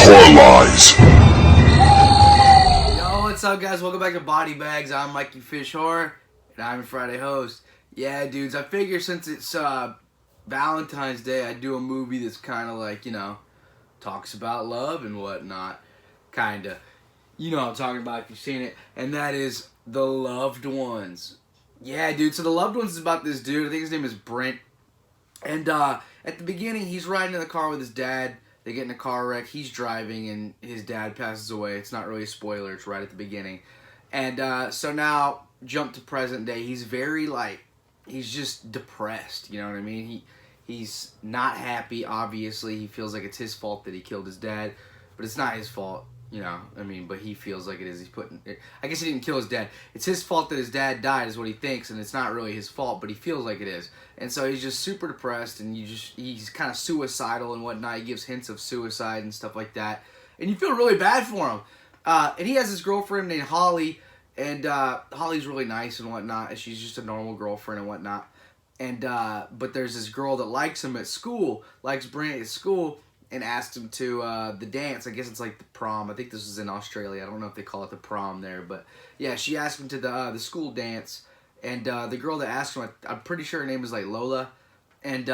Hardcore Lies. Yo, what's up, guys? Welcome back to Body Bags. I'm MikeyFish Horror, and I'm your Friday host. Yeah, dudes, I figure since it's Valentine's Day, I'd do a movie that's kind of like, talks about love and whatnot. Kinda. You know what I'm talking about if you've seen it. And that is The Loved Ones. Yeah, dude, so The Loved Ones is about this dude. I think his name is Brent. And at the beginning, he's riding in the car with his dad. They get in a car wreck. He's driving, and his dad passes away. It's not really a spoiler. It's right at the beginning. And so now, jump to present day. He's very, he's just depressed. You know what I mean? He's not happy, obviously. He feels like it's his fault that he killed his dad. But it's not his fault. But he feels like it is. I guess he didn't kill his dad. It's his fault that his dad died is what he thinks, and it's not really his fault, but he feels like it is. And so he's just super depressed, and he's kind of suicidal and whatnot. He gives hints of suicide and stuff like that. And you feel really bad for him. And he has this girlfriend named Holly, and Holly's really nice and whatnot. And she's just a normal girlfriend and whatnot. And but there's this girl that likes him at school, likes Brent at school, and asked him to the dance. I guess it's like the prom. I think this is in Australia. I don't know if they call it the prom there. But yeah, she asked him to the school dance. And the girl that asked him, I'm pretty sure her name is like Lola. And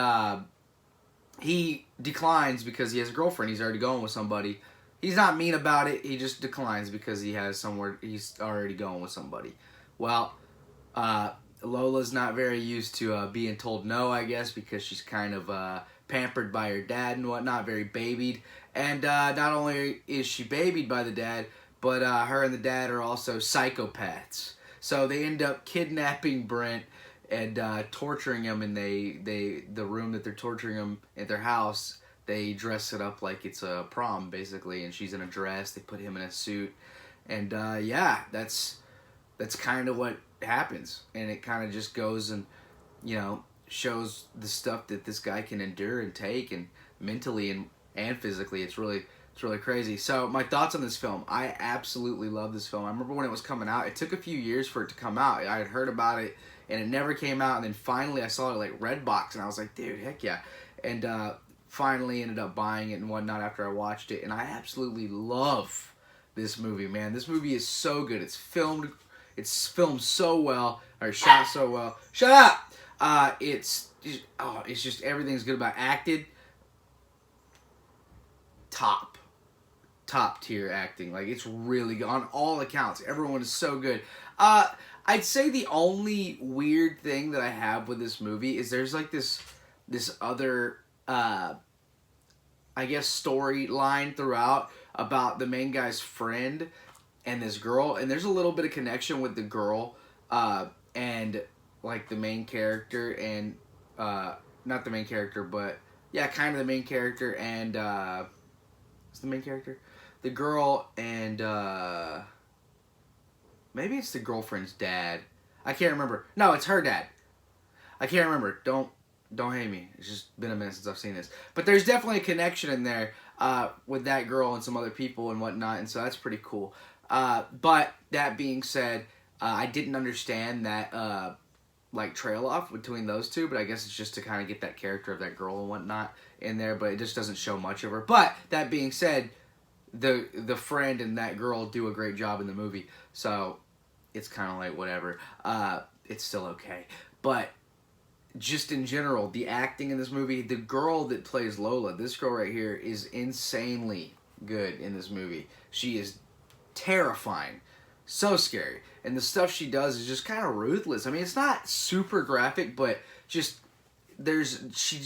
he declines because he has a girlfriend. He's already going with somebody. He's not mean about it. He just declines because he's already going with somebody. Well, Lola's not very used to being told no, I guess, because she's kind of pampered by her dad and whatnot, very babied. And not only is she babied by the dad, but her and the dad are also psychopaths. So they end up kidnapping Brent and torturing him, and the room that they're torturing him at their house, they dress it up like it's a prom, basically, and she's in a dress. They put him in a suit, and yeah, that's kind of what happens. And it kind of just goes and, shows the stuff that this guy can endure and take, and mentally and physically. It's really crazy. So my thoughts on this film. I absolutely love this film. I remember when it was coming out. It took a few years for it to come out. I had heard about it, and it never came out. And then finally I saw it like Redbox, and I was like, dude, heck yeah. And finally ended up buying it and whatnot after I watched it. And I absolutely love this movie, man. This movie is so good. It's filmed so well, or shot so well. Shut up! It's just everything's good about acted. Top tier acting. Like, it's really good on all accounts. Everyone is so good. I'd say the only weird thing that I have with this movie is there's like this other I guess storyline throughout about the main guy's friend and this girl, and there's a little bit of connection with the girl and like the main character, and not the main character, but yeah, kind of the main character, and it's the main character, the girl, and maybe it's the girlfriend's dad. I can't remember. No, it's her dad. I can't remember. Don't hate me. It's just been a minute since I've seen this. But there's definitely a connection in there with that girl and some other people and whatnot, and so that's pretty cool. But that being said, I didn't understand that trail off between those two, but I guess it's just to kind of get that character of that girl and whatnot in there, but it just doesn't show much of her. But that being said, the friend and that girl do a great job in the movie, so it's kind of like whatever. It's still okay. But just in general, the acting in this movie, the girl that plays Lola, this girl right here, is insanely good in this movie. She is terrifying. So scary. And the stuff she does is just kind of ruthless. I mean, it's not super graphic, but just she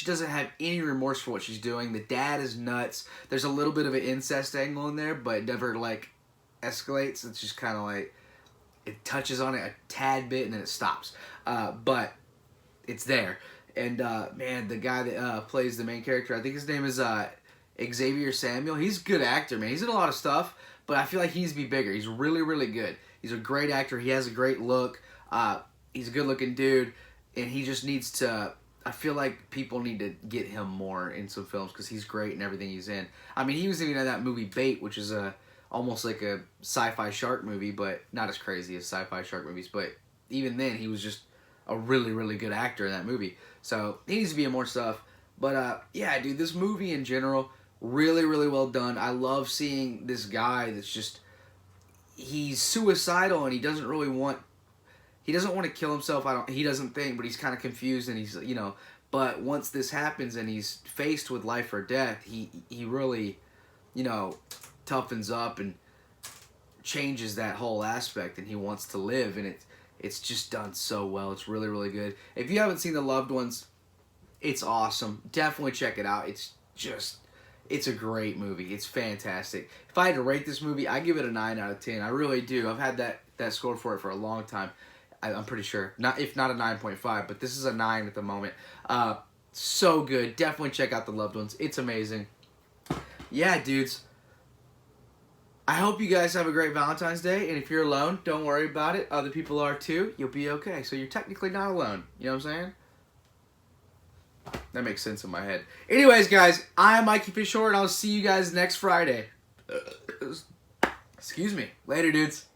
doesn't have any remorse for what she's doing. The dad is nuts. There's a little bit of an incest angle in there, but it never escalates. It's just kind of like it touches on it a tad bit and then it stops. But it's there. And man, the guy that plays the main character, I think his name is Xavier Samuel. He's a good actor, man. He's in a lot of stuff, but I feel like he needs to be bigger. He's really, really good. He's a great actor. He has a great look. He's a good-looking dude, and he just needs to... I feel like people need to get him more in some films because he's great in everything he's in. I mean, he was even in that movie Bait, which is almost like a sci-fi shark movie, but not as crazy as sci-fi shark movies. But even then, he was just a really, really good actor in that movie. So he needs to be in more stuff. But yeah, dude, this movie in general, Really, really well done. I love seeing this guy that's just, he's suicidal and he doesn't want to kill himself. He doesn't think, but he's kind of confused and he's, but once this happens and he's faced with life or death, he really, toughens up and changes that whole aspect, and he wants to live, and it's just done so well. It's really, really good. If you haven't seen The Loved Ones, it's awesome. Definitely check it out. It's a great movie. It's fantastic. If I had to rate this movie, I give it a 9 out of 10. I really do. I've had that score for it for a long time. I'm pretty sure. If not a 9.5, but this is a 9 at the moment. So good. Definitely check out The Loved Ones. It's amazing. Yeah, dudes. I hope you guys have a great Valentine's Day, and if you're alone, don't worry about it. Other people are too. You'll be okay. So you're technically not alone. You know what I'm saying? That makes sense in my head. Anyways, guys, I'm MikeyFish, and I'll see you guys next Friday. Excuse me. Later, dudes.